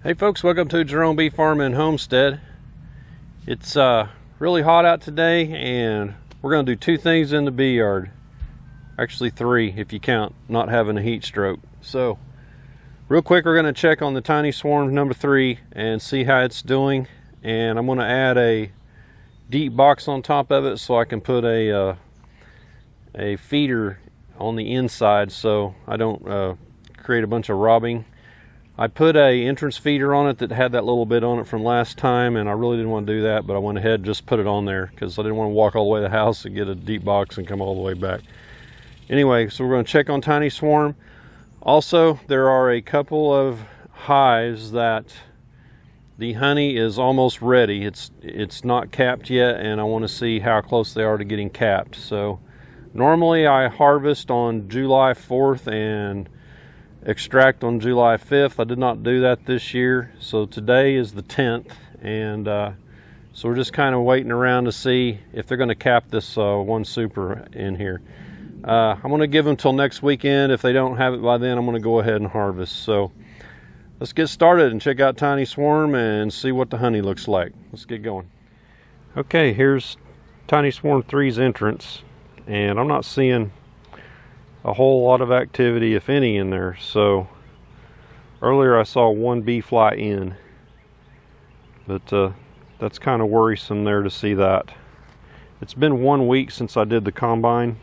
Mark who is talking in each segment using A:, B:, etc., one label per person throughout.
A: Hey folks, welcome to Jerome Bee Farm and Homestead. It's really hot out today, and we're going to do two things in the bee yard. Actually three if you count not having a heat stroke. So real quick, we're going to check on the tiny swarm number 3 and see how it's doing. And I'm going to add a deep box on top of it so I can put a feeder on the inside so I don't create a bunch of robbing. I put a entrance feeder on it that had that little bit on it from last time, and I really didn't want to do that, but I went ahead and just put it on there because I didn't want to walk all the way to the house and get a deep box and come all the way back. Anyway, so we're going to check on tiny swarm. Also, there are a couple of hives that the honey is almost ready. It's not capped yet, and I want to see how close they are to getting capped. So normally I harvest on July 4th and extract on July 5th. I did not do that this year, so today is the 10th, and so we're just kind of waiting around to see if they're going to cap this one super in here. I'm going to give them till next weekend. If they don't have it by then, I'm going to go ahead and harvest. So let's get started and check out tiny swarm and see what the honey looks like. Let's get going. Okay, here's tiny swarm 3's entrance, and I'm not seeing a whole lot of activity, if any, in there. So earlier I saw one bee fly in, but that's kind of worrisome there to see that. It's been 1 week since I did the combine,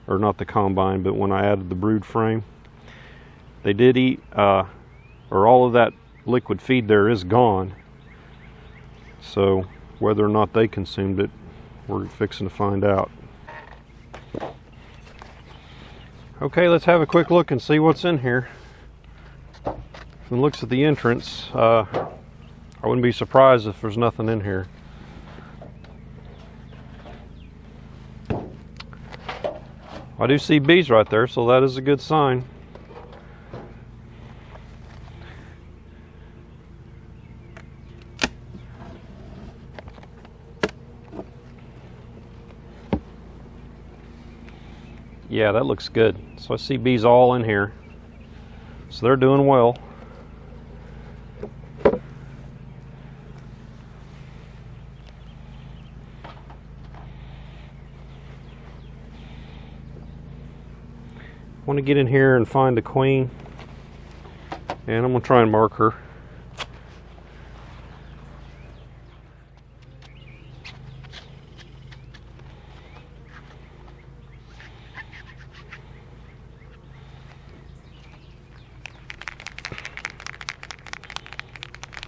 A: or not the combine, but when I added the brood frame. They did eat, or all of that liquid feed there is gone. So whether or not they consumed it, we're fixing to find out. Okay, let's have a quick look and see what's in here. From the looks at the entrance, I wouldn't be surprised if there's nothing in here. I do see bees right there, so that is a good sign. Yeah, that looks good. So I see bees all in here. So they're doing well. I want to get in here and find the queen, and I'm going to try and mark her.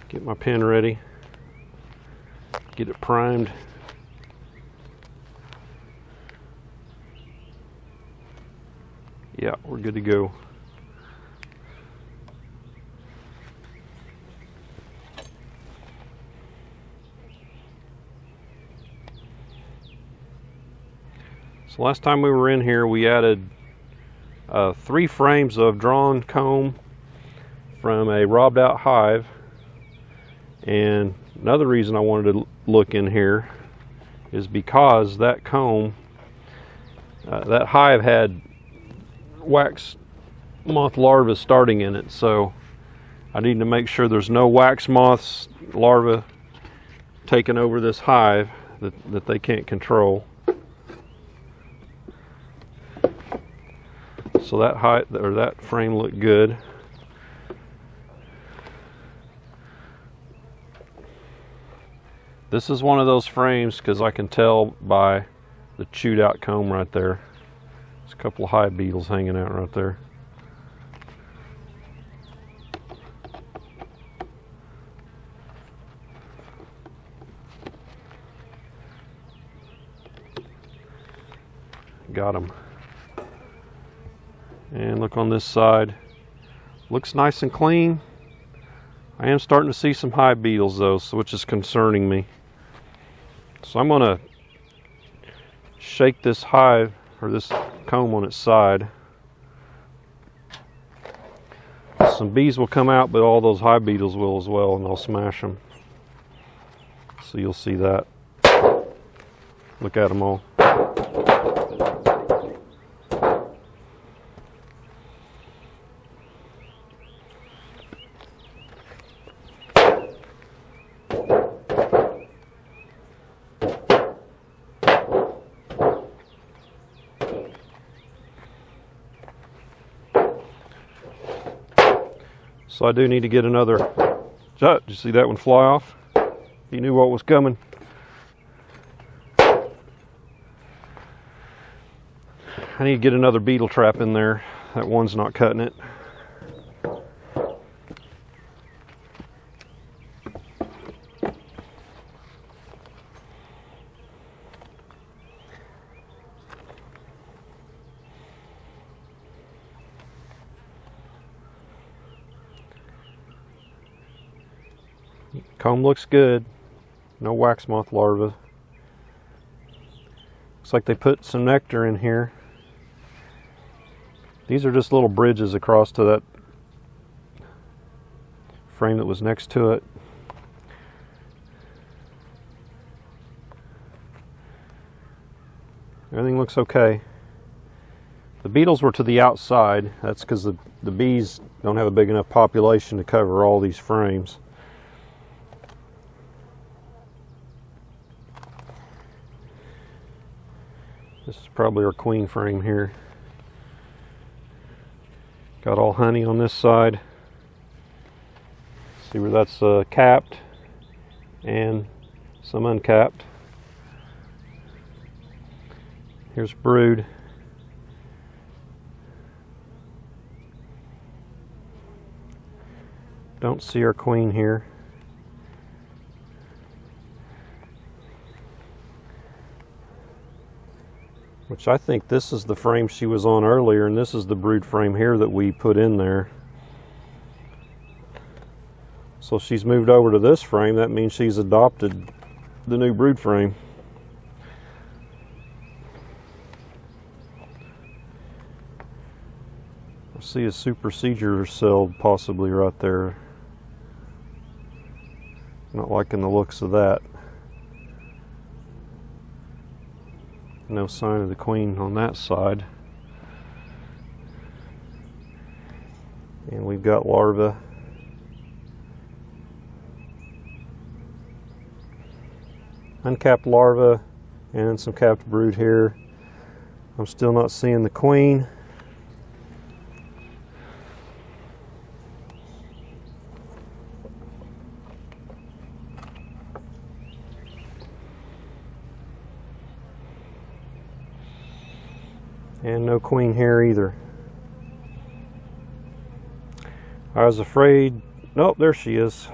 A: Get my pen ready, get it primed. Yeah, we're good to go. So last time we were in here, we added 3 frames of drawn comb from a robbed out hive. And another reason I wanted to look in here is because that comb, that hive had wax moth larvae starting in it, so I need to make sure there's no wax moths larvae taking over this hive that they can't control. So that hive, or that frame, looked good. This is one of those frames because I can tell by the chewed out comb right there. There's a couple of hive beetles hanging out right there. Got them. And look on this side. Looks nice and clean. I am starting to see some hive beetles though, which is concerning me. So I'm going to shake this hive, or this comb on its side. Some bees will come out, but all those hive beetles will as well, and I'll smash them. So you'll see that. Look at them all. So I do need to get another. Did you see that one fly off? He knew what was coming. I need to get another beetle trap in there. That one's not cutting it. Comb looks good. No wax moth larvae. Looks like they put some nectar in here. These are just little bridges across to that frame that was next to it. Everything looks okay. The beetles were to the outside. That's because the bees don't have a big enough population to cover all these frames. This is probably our queen frame here. Got all honey on this side. See where that's capped and some uncapped. Here's brood. Don't see our queen here. Which I think this is the frame she was on earlier, and this is the brood frame here that we put in there. So she's moved over to this frame. That means she's adopted the new brood frame. I see a supersedure cell possibly right there. Not liking the looks of that. No sign of the queen on that side. And we've got larvae. Uncapped larvae and some capped brood here. I'm still not seeing the queen. And no queen here either. I was afraid. Nope, there she is.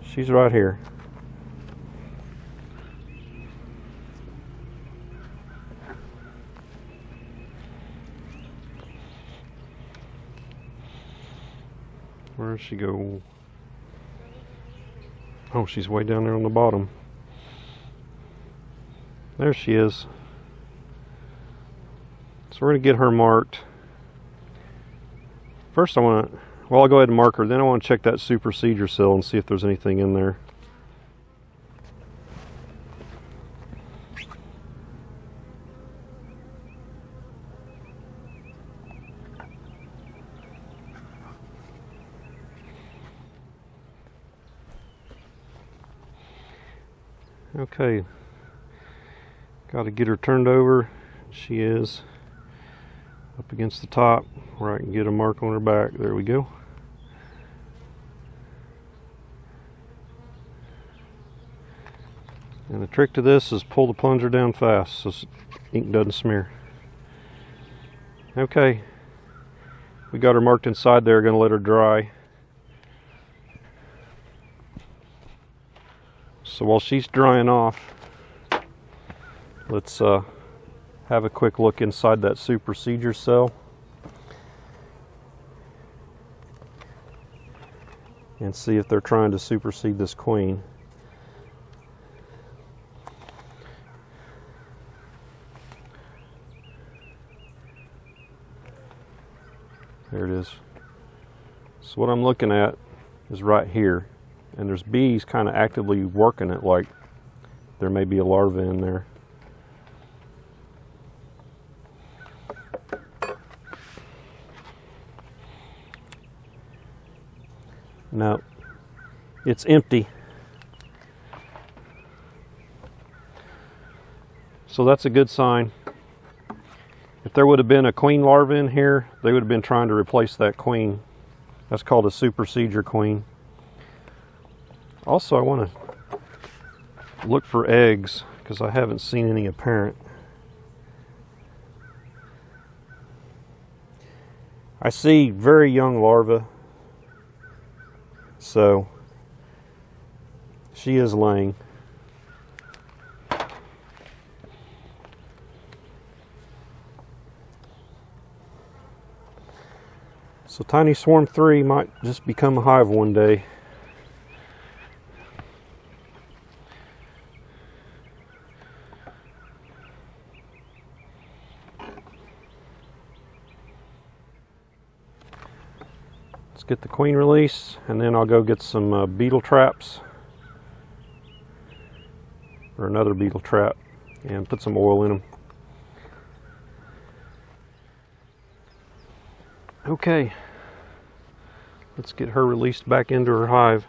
A: She's right here. Where did she go? Oh, she's way down there on the bottom. There she is. So we're going to get her marked. First I'll go ahead and mark her, then I want to check that supersedure cell and see if there's anything in there. Okay, got to get her turned over. She is up against the top where I can get a mark on her back. There we go. And the trick to this is pull the plunger down fast so ink doesn't smear. Okay, we got her marked inside there. Going to let her dry. So while she's drying off, let's have a quick look inside that supersedure cell and see if they're trying to supersede this queen. There it is. So what I'm looking at is right here, and there's bees kind of actively working it like there may be a larva in there. No, it's empty. So that's a good sign. If there would have been a queen larva in here, they would have been trying to replace that queen. That's called a supersedure queen. Also, I want to look for eggs because I haven't seen any apparent. I see very young larvae, so she is laying. So Tiny Swarm 3 might just become a hive one day. Let's get the queen release, and then I'll go get some beetle traps, or another beetle trap, and put some oil in them. Okay, let's get her released back into her hive.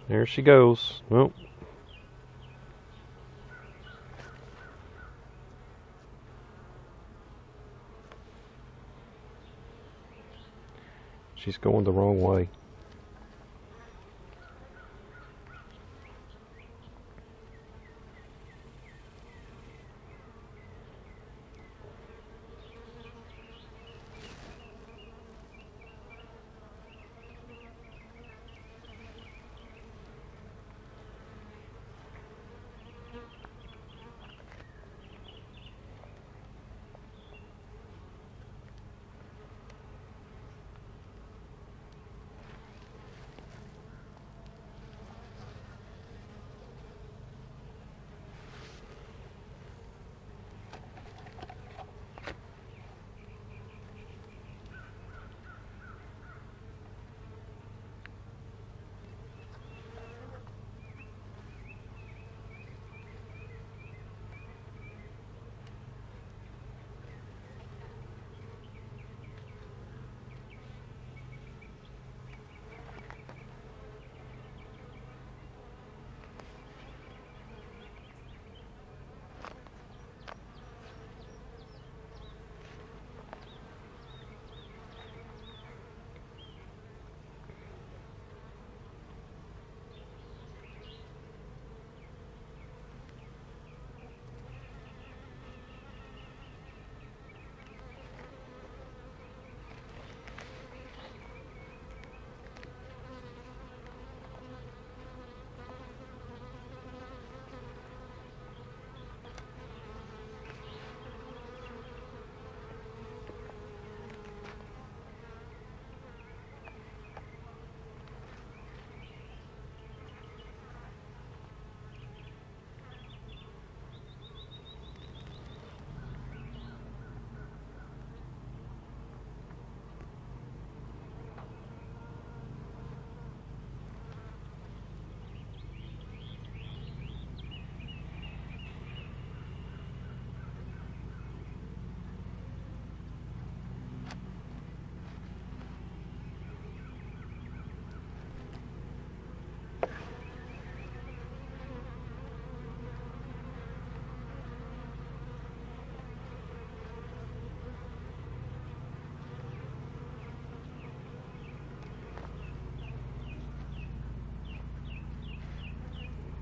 A: There she goes. Nope. She's going the wrong way.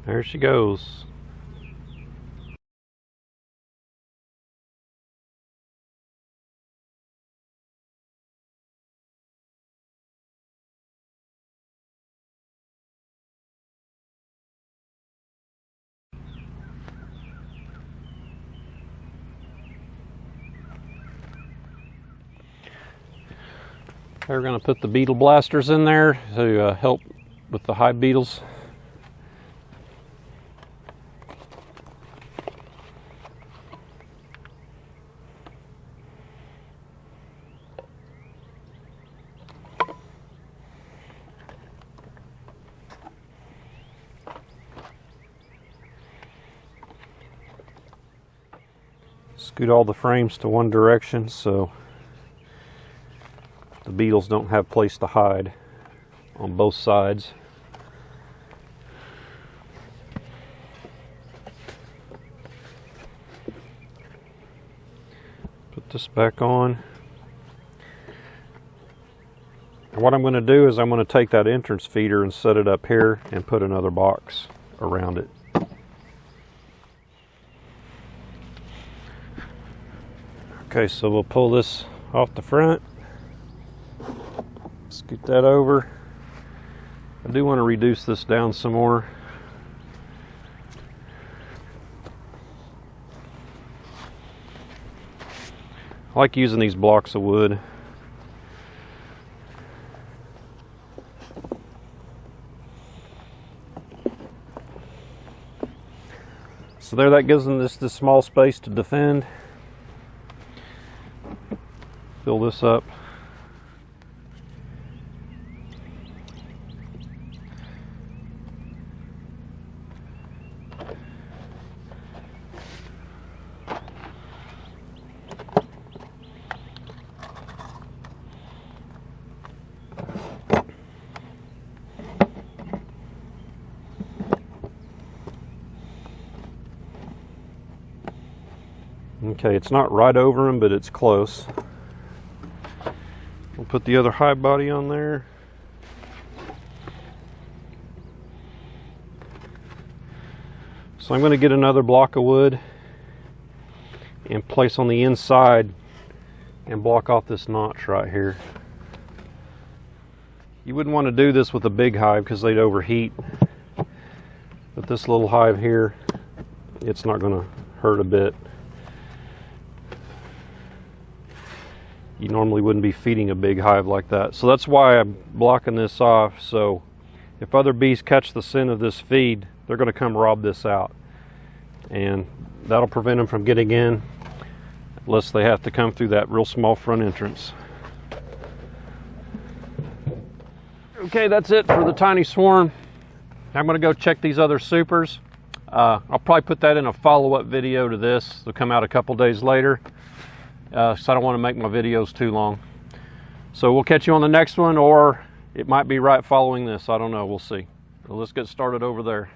A: There she goes. We're going to put the beetle blasters in there to help with the hive beetles. Scoot all the frames to one direction so the beetles don't have place to hide on both sides. Put this back on. And what I'm going to do is I'm going to take that entrance feeder and set it up here and put another box around it. Okay, so we'll pull this off the front. Scoot that over. I do want to reduce this down some more. I like using these blocks of wood. So there, that gives them this small space to defend. Fill this up. Okay, it's not right over them, but it's close. We'll put the other hive body on there. So I'm going to get another block of wood and place on the inside and block off this notch right here. You wouldn't want to do this with a big hive because they'd overheat. But this little hive here, it's not going to hurt a bit. You normally wouldn't be feeding a big hive like that. So that's why I'm blocking this off. So if other bees catch the scent of this feed, they're going to come rob this out. And that'll prevent them from getting in unless they have to come through that real small front entrance. Okay, that's it for the tiny swarm. I'm going to go check these other supers. I'll probably put that in a follow-up video to this. They'll come out a couple days later. So I don't want to make my videos too long. So we'll catch you on the next one, or it might be right following this. I don't know. We'll see. So let's get started over there.